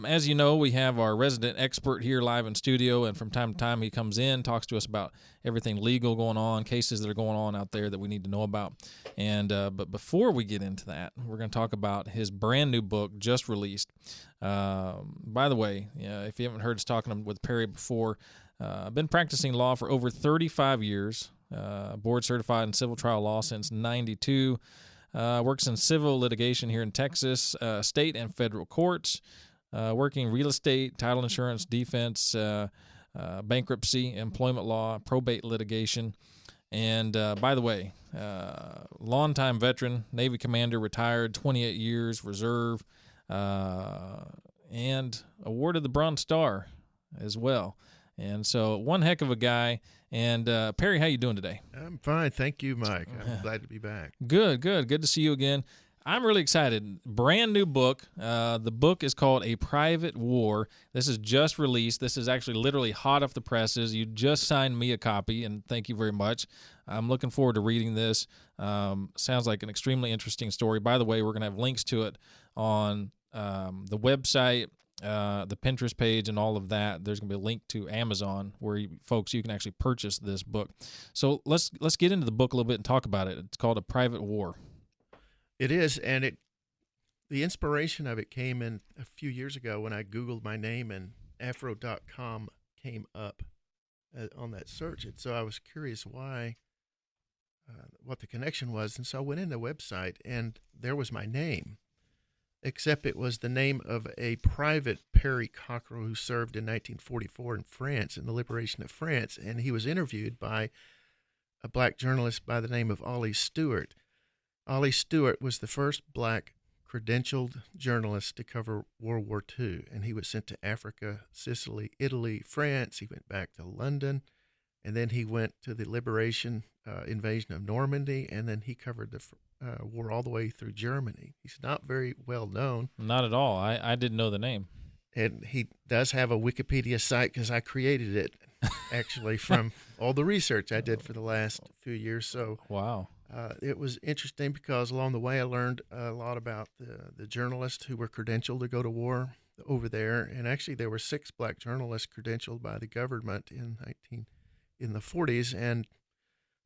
As you know, we have our resident expert here live in studio, and from time to time he comes in, talks to us about everything legal going on, cases that are going on out there that we need to know about. And but before we get into that, we're going to talk about his brand new book just released. By the way, if you haven't heard us talking with Perry before, I've been practicing law for over 35 years, board certified in civil trial law since '92. Works in civil litigation here in Texas, state and federal courts, working real estate, title insurance, defense, bankruptcy, employment law, probate litigation. And by the way, longtime veteran, Navy commander, retired, 28 years, reserve, and awarded the Bronze Star as well. And so one heck of a guy. And Perry, how you doing today? I'm fine. Thank you, Mike. I'm glad to be back. Good. Good to see you again. I'm really excited. Brand new book. The book is called A Private War. This is just released. This is actually literally hot off the presses. You just signed me a copy, and thank you very much. I'm looking forward to reading this. Sounds like an extremely interesting story. By the way, we're going to have links to it on the website, the Pinterest page, and all of that. There's going to be a link to Amazon where you can actually purchase this book. So let's get into the book a little bit and talk about it. It's called A Private War. It is, and the inspiration of it came in a few years ago when I Googled my name and afro.com came up on that search. And so I was curious what the connection was. And so I went in the website, and there was my name, except it was the name of a private Perry Cockerell who served in 1944 in France, in the liberation of France. And he was interviewed by a black journalist by the name of Ollie Stewart. Ollie Stewart was the first black credentialed journalist to cover World War II, and he was sent to Africa, Sicily, Italy, France. He went back to London, and then he went to the liberation invasion of Normandy, and then he covered the war all the way through Germany. He's not very well known. Not at all. I didn't know the name. And he does have a Wikipedia site because I created it, actually, from all the research I did for the last few years. So wow. It was interesting because along the way I learned a lot about the journalists who were credentialed to go to war over there. And actually there were 6 black journalists credentialed by the government in the 40s, and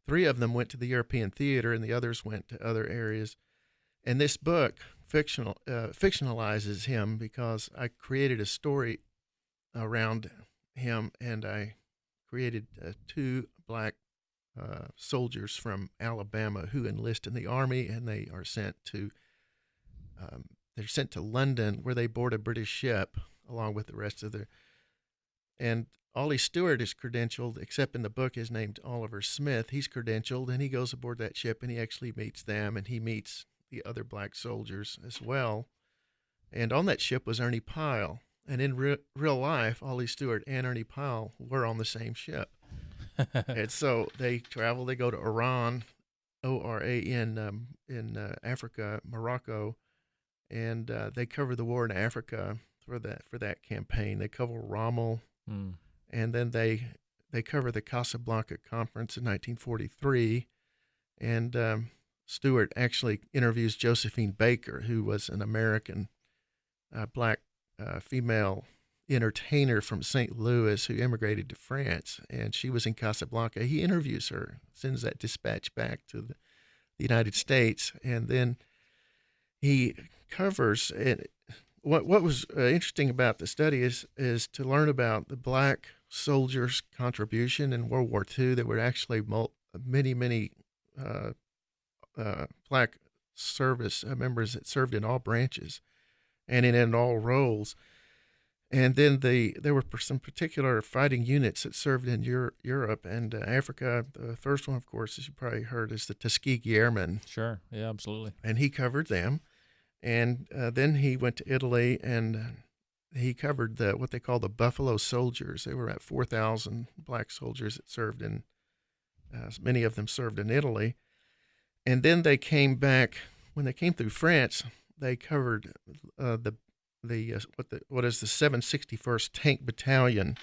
3 of them went to the European theater and the others went to other areas. And this book fictionalizes him because I created a story around him, and I created 2 black soldiers from Alabama who enlist in the Army, and they are sent to London, where they board a British ship along with the rest of and Ollie Stewart is credentialed, except in the book is named Oliver Smith. He's credentialed, and he goes aboard that ship, and he actually meets them, and he meets the other black soldiers as well. And on that ship was Ernie Pyle, and in real life, Ollie Stewart and Ernie Pyle were on the same ship. And so they travel. They go to Oran, O-R-A-N, in Africa, Morocco, and they cover the war in Africa for that campaign. They cover Rommel, and then they cover the Casablanca Conference in 1943. And Stewart actually interviews Josephine Baker, who was an American black female entertainer from St. Louis who immigrated to France, and she was in Casablanca. He interviews her, sends that dispatch back to the United States, and then he covers it. What was interesting about the study is to learn about the black soldiers' contribution in World War II. There were actually many black service members that served in all branches and in all roles. And then there were some particular fighting units that served in Europe and Africa. The first one, of course, as you probably heard, is the Tuskegee Airmen. Sure, yeah, absolutely. And he covered them. And then he went to Italy, and he covered what they call the Buffalo Soldiers. They were about 4,000 black soldiers that served in, many of them served in Italy. And then they came back, when they came through France, they covered what is the 761st Tank Battalion,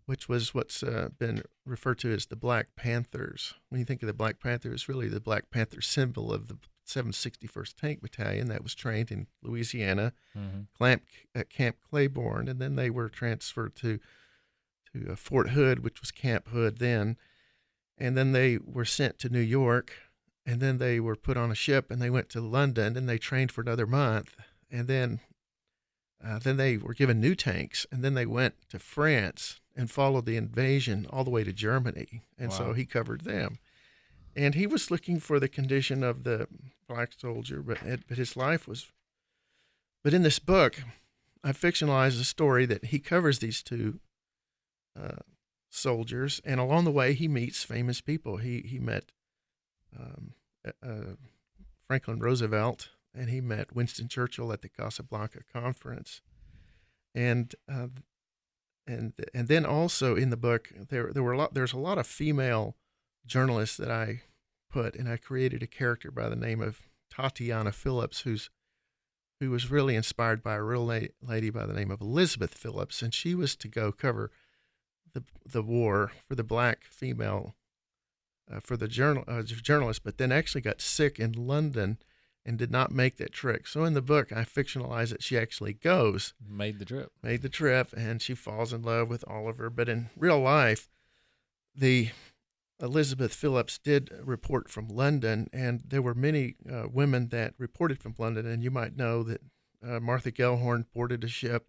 which was what's been referred to as the Black Panthers. When you think of the Black Panther, it's really the Black Panther symbol of the 761st Tank Battalion that was trained in Louisiana, Mm-hmm. at Camp Claiborne, and then they were transferred to Fort Hood, which was Camp Hood then, and then they were sent to New York, and then they were put on a ship and they went to London and they trained for another month, and then they were given new tanks, and then they went to France and followed the invasion all the way to Germany, and so he covered them. And he was looking for the condition of the black soldier, but his life was. But in this book, I fictionalized a story that he covers these two soldiers, and along the way he meets famous people. He met Franklin Roosevelt, and he met Winston Churchill at the Casablanca Conference, and then also in the book there's a lot of female journalists that I put, and I created a character by the name of Tatiana Phillips, who was really inspired by a real lady by the name of Elizabeth Phillips, and she was to go cover the war for the black female for the journalist, but then actually got sick in London and did not make that trip. So in the book, I fictionalize that she actually Made the trip, and she falls in love with Oliver. But in real life, the Elizabeth Phillips did report from London, and there were many women that reported from London. And you might know that Martha Gellhorn boarded a ship,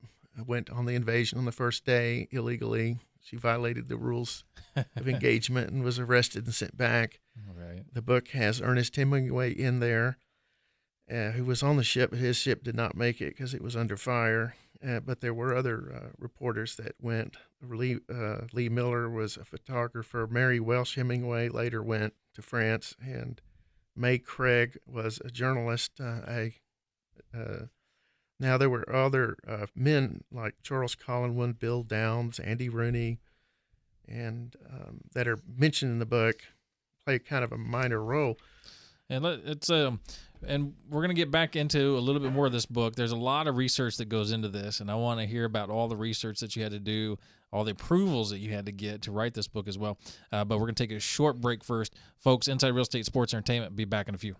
went on the invasion on the first day illegally. She violated the rules of engagement and was arrested and sent back. Right. The book has Ernest Hemingway in there, who was on the ship, but his ship did not make it because it was under fire. But there were other reporters that went. Lee Miller was a photographer. Mary Welsh Hemingway later went to France, and May Craig was a journalist. Now there were other men like Charles Collingwood, Bill Downs, Andy Rooney, and that are mentioned in the book, play kind of a minor role. And and we're going to get back into a little bit more of this book. There's a lot of research that goes into this, and I want to hear about all the research that you had to do, all the approvals that you had to get to write this book as well. But we're going to take a short break first. Folks, Inside Real Estate Sports Entertainment, be back in a few.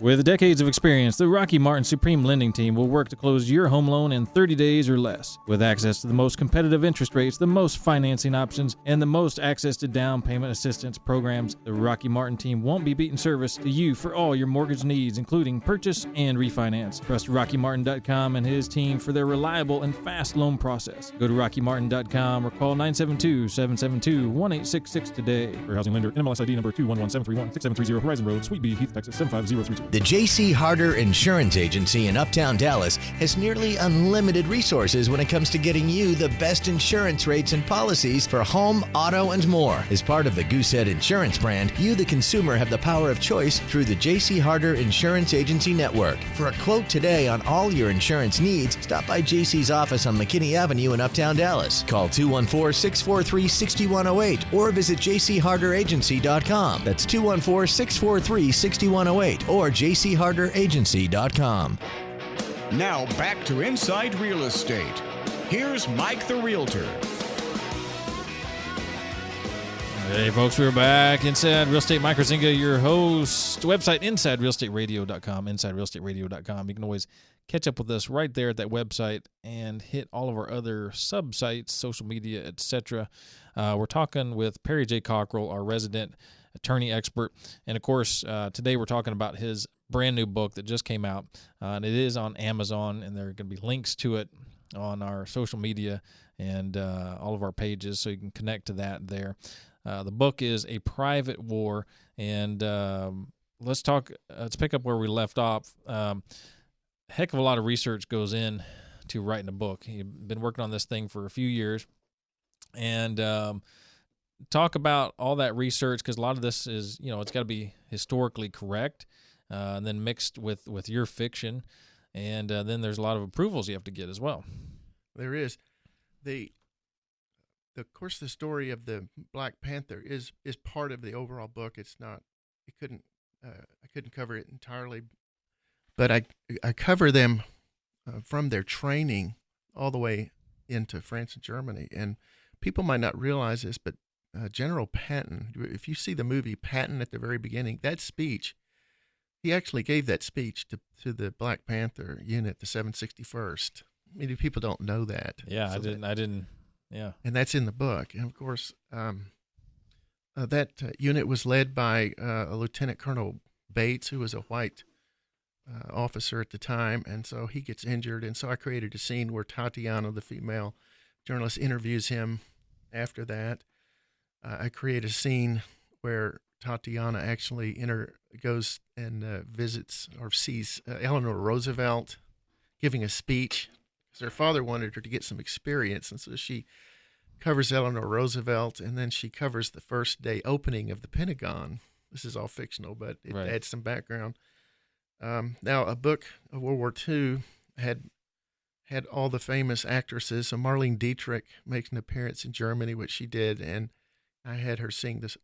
With decades of experience, the Rocky Martin Supreme Lending Team will work to close your home loan in 30 days or less. With access to the most competitive interest rates, the most financing options, and the most access to down payment assistance programs, the Rocky Martin Team won't be beating service to you for all your mortgage needs, including purchase and refinance. Trust RockyMartin.com and his team for their reliable and fast loan process. Go to RockyMartin.com or call 972-772-1866 today. For housing lender, NMLS ID number 211731, 6730 Horizon Road, Suite B, Heath, Texas 75032. The J.C. Harder Insurance Agency in Uptown Dallas has nearly unlimited resources when it comes to getting you the best insurance rates and policies for home, auto, and more. As part of the Goosehead Insurance brand, you, the consumer, have the power of choice through the J.C. Harder Insurance Agency Network. For a quote today on all your insurance needs, stop by J.C.'s office on McKinney Avenue in Uptown Dallas. Call 214-643-6108 or visit jcharderagency.com. That's 214-643-6108 or jcharderagency.com. Now back to Inside Real Estate. Here's Mike the Realtor. Hey folks, we're back. Inside Real Estate, Mike Kruziniga, your host. Website, InsideRealEstateRadio.com, InsideRealEstateRadio.com. You can always catch up with us right there at that website and hit all of our other sub-sites, social media, etc. We're talking with Perry J. Cockerell, our resident attorney expert. And, of course, today we're talking about his brand new book that just came out. And it is on Amazon, and there are going to be links to it on our social media and all of our pages, so you can connect to that there. The book is A Private War, and let's pick up where we left off. Heck of a lot of research goes in to writing a book. You've been working on this thing for a few years, and talk about all that research, because a lot of this is, it's got to be historically correct, and then mixed with your fiction, and then there's a lot of approvals you have to get as well. There is. Of course, the story of the Black Panther is part of the overall book. It's not. I couldn't cover it entirely, but I cover them from their training all the way into France and Germany. And people might not realize this, but General Patton, if you see the movie Patton at the very beginning, that speech, he actually gave that speech to the Black Panther unit, the 761st. Many people don't know that. Yeah, So I didn't. Yeah. and that's in the book. And of course, that unit was led by a Lieutenant Colonel Bates, who was a white officer at the time, and so he gets injured. And so I created a scene where Tatiana, the female journalist, interviews him after that. I create a scene where Tatiana actually goes and visits or sees Eleanor Roosevelt giving a speech, because her father wanted her to get some experience, and so she covers Eleanor Roosevelt, and then she covers the first day opening of the Pentagon. This is all fictional, but it Right. adds some background. Now, a book of World War II had all the famous actresses. So Marlene Dietrich makes an appearance in Germany, which she did, and I had her sing this,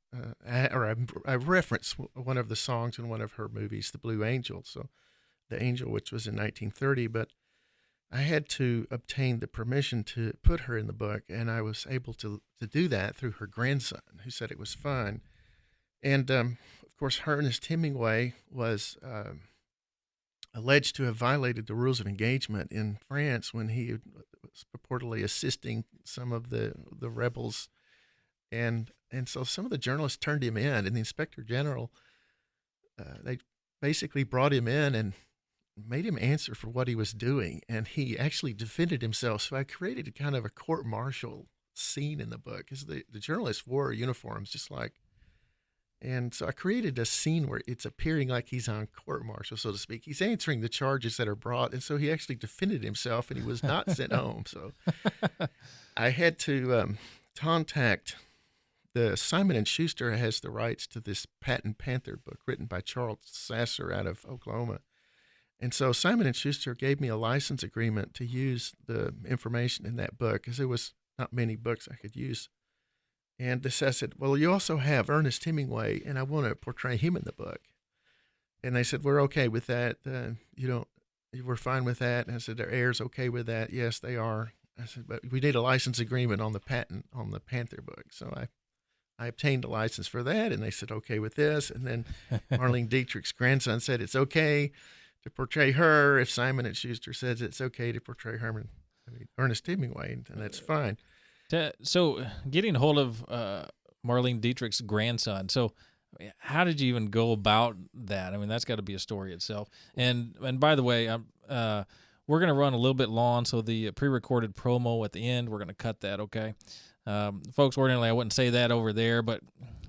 I referenced one of the songs in one of her movies, The Blue Angel. So The Angel, which was in 1930, but I had to obtain the permission to put her in the book, and I was able to do that through her grandson, who said it was fun. And, of course, Ernest Hemingway was alleged to have violated the rules of engagement in France when he was purportedly assisting some of the rebels. And so some of the journalists turned him in, and the inspector general, they basically brought him in and made him answer for what he was doing. And he actually defended himself. So I created a kind of a court-martial scene in the book, because the journalists wore uniforms just like, and so I created a scene where it's appearing like he's on court-martial, so to speak. He's answering the charges that are brought, and so he actually defended himself, and he was not sent home. So I had to contact the Simon & Schuster has the rights to this Patent Panther book written by Charles Sasser out of Oklahoma. And so Simon & Schuster gave me a license agreement to use the information in that book, because there was not many books I could use. And I said, well, you also have Ernest Hemingway, and I want to portray him in the book. And they said, we're okay with that. We're fine with that. And I said, their heirs okay with that? Yes, they are. I said, but we need a license agreement on the patent on the Panther book. So I obtained a license for that, and they said, okay with this. And then Marlene Dietrich's grandson said it's okay to portray her if Simon & Schuster says it's okay to portray Ernest Hemingway, and that's fine. So getting hold of Marlene Dietrich's grandson. So how did you even go about that? I mean, that's got to be a story itself. And by the way, we're going to run a little bit long, so the pre-recorded promo at the end, we're going to cut that, okay? Folks, ordinarily I wouldn't say that over there, but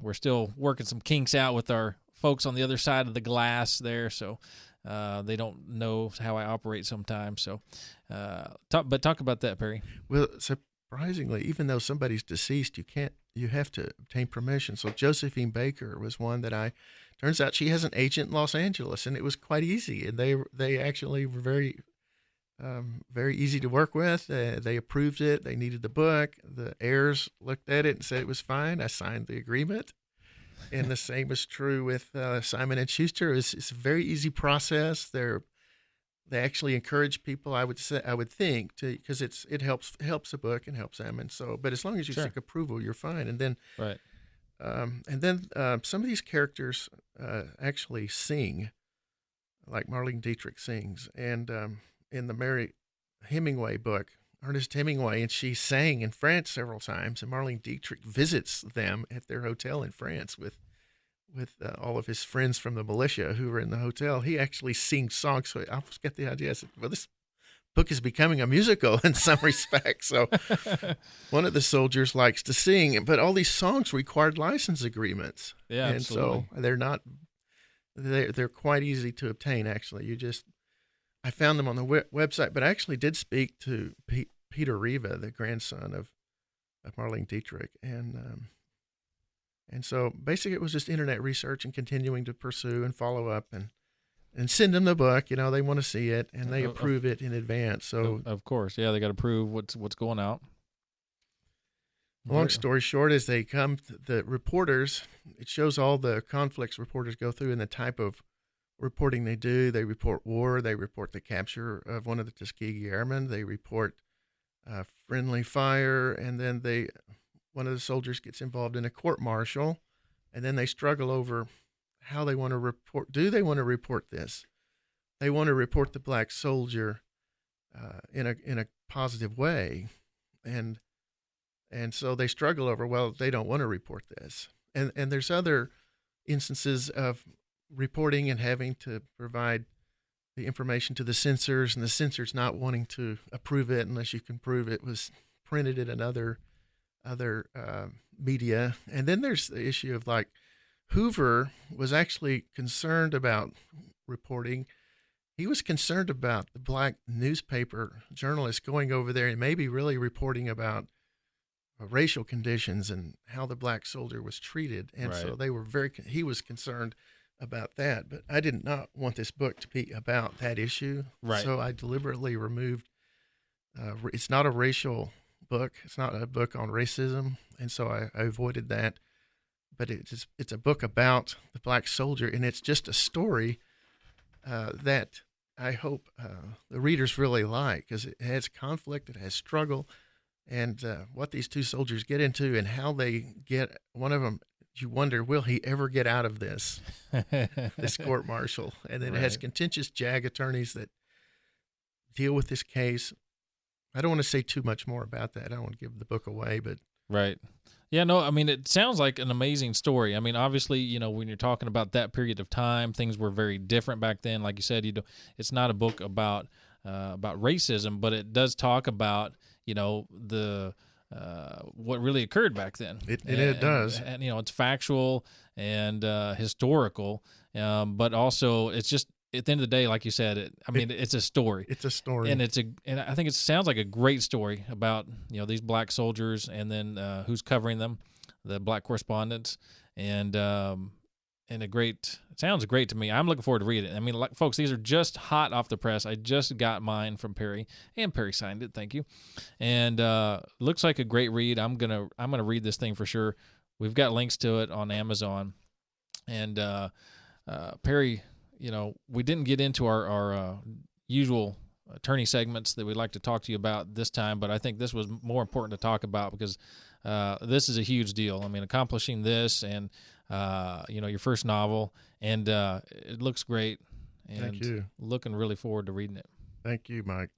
we're still working some kinks out with our folks on the other side of the glass there, so they don't know how I operate sometimes. So, talk about that, Perry. Well, surprisingly, even though somebody's deceased, you have to obtain permission. So Josephine Baker was one that turns out she has an agent in Los Angeles, and it was quite easy. And they actually were very, very easy to work with. They approved it. They needed the book. The heirs looked at it and said it was fine. I signed the agreement. And the same is true with Simon & Schuster. It's a very easy process. They actually encourage people, I would think, because it helps a book and helps them, and so. But as long as you seek approval, you're fine. And then, right. Some of these characters actually sing, like Marlene Dietrich sings, and in the Mary Hemingway book, Ernest Hemingway, and she sang in France several times, and Marlene Dietrich visits them at their hotel in France with all of his friends from the militia who were in the hotel. He actually sings songs. So I almost got the idea. I said, well, this book is becoming a musical in some respects. So one of the soldiers likes to sing, but all these songs required license agreements. Yeah, and absolutely. so they're quite easy to obtain, actually. I found them on the website, but I actually did speak to Peter Riva, the grandson of Marlene Dietrich, and so basically it was just internet research and continuing to pursue and follow up and send them the book. They want to see it, and they approve it in advance. So of course, yeah, they got to prove what's going out. Long story short, as they come, the reporters, it shows all the conflicts reporters go through and the type of reporting they do. They report war. They report the capture of one of the Tuskegee Airmen. They report friendly fire, and then one of the soldiers gets involved in a court-martial, and then they struggle over how they want to report. Do they want to report this? They want to report the black soldier in a positive way, and so they struggle over, well, they don't want to report this. And there's other instances of reporting and having to provide the information to the censors, and the censors not wanting to approve it unless you can prove it was printed in another media. And then there's the issue of, like, Hoover was actually concerned about reporting. He was concerned about the black newspaper journalists going over there and maybe really reporting about racial conditions and how the black soldier was treated. And so they were he was concerned about that. But I did not want this book to be about that issue. Right. So I deliberately removed, it's not a racial book. It's not a book on racism. And so I avoided that. But it's a book about the black soldier, and it's just a story that I hope the readers really like, because it has conflict, it has struggle, and what these two soldiers get into and how they get, one of them, you wonder, will he ever get out of this court martial? And then it has contentious JAG attorneys that deal with this case. I don't want to say too much more about that. I don't want to give the book away, but right. Yeah, no, I mean, it sounds like an amazing story. I mean, obviously, you know, when you're talking about that period of time, things were very different back then. Like you said, it's not a book about racism, but it does talk about, you know, the what really occurred back then. It does. And, you know, it's factual and historical, but also it's just, at the end of the day, like you said, it's a story. It's a story, and I think it sounds like a great story about, you know, these black soldiers, and then who's covering them, the black correspondents, and it sounds great to me. I'm looking forward to reading it. I mean, like, folks, these are just hot off the press. I just got mine from Perry, and Perry signed it. Thank you. And looks like a great read. I'm gonna read this thing for sure. We've got links to it on Amazon, and Perry. You know, we didn't get into our usual attorney segments that we'd like to talk to you about this time, but I think this was more important to talk about because this is a huge deal. I mean, accomplishing this and, you know, your first novel, and it looks great. And thank you. Looking really forward to reading it. Thank you, Mike.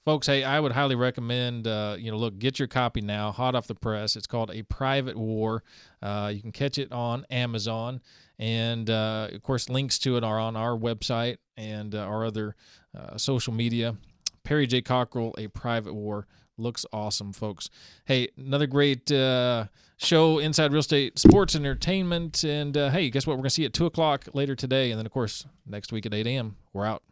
Folks, hey, I would highly recommend, look, get your copy now, hot off the press. It's called A Private War. You can catch it on Amazon. And, of course, links to it are on our website and our other social media. Perry J. Cockerell, A Private War. Looks awesome, folks. Hey, another great show, Inside Real Estate Sports Entertainment. And, hey, guess what? We're going to see you at 2 o'clock later today. And then, of course, next week at 8 a.m. We're out.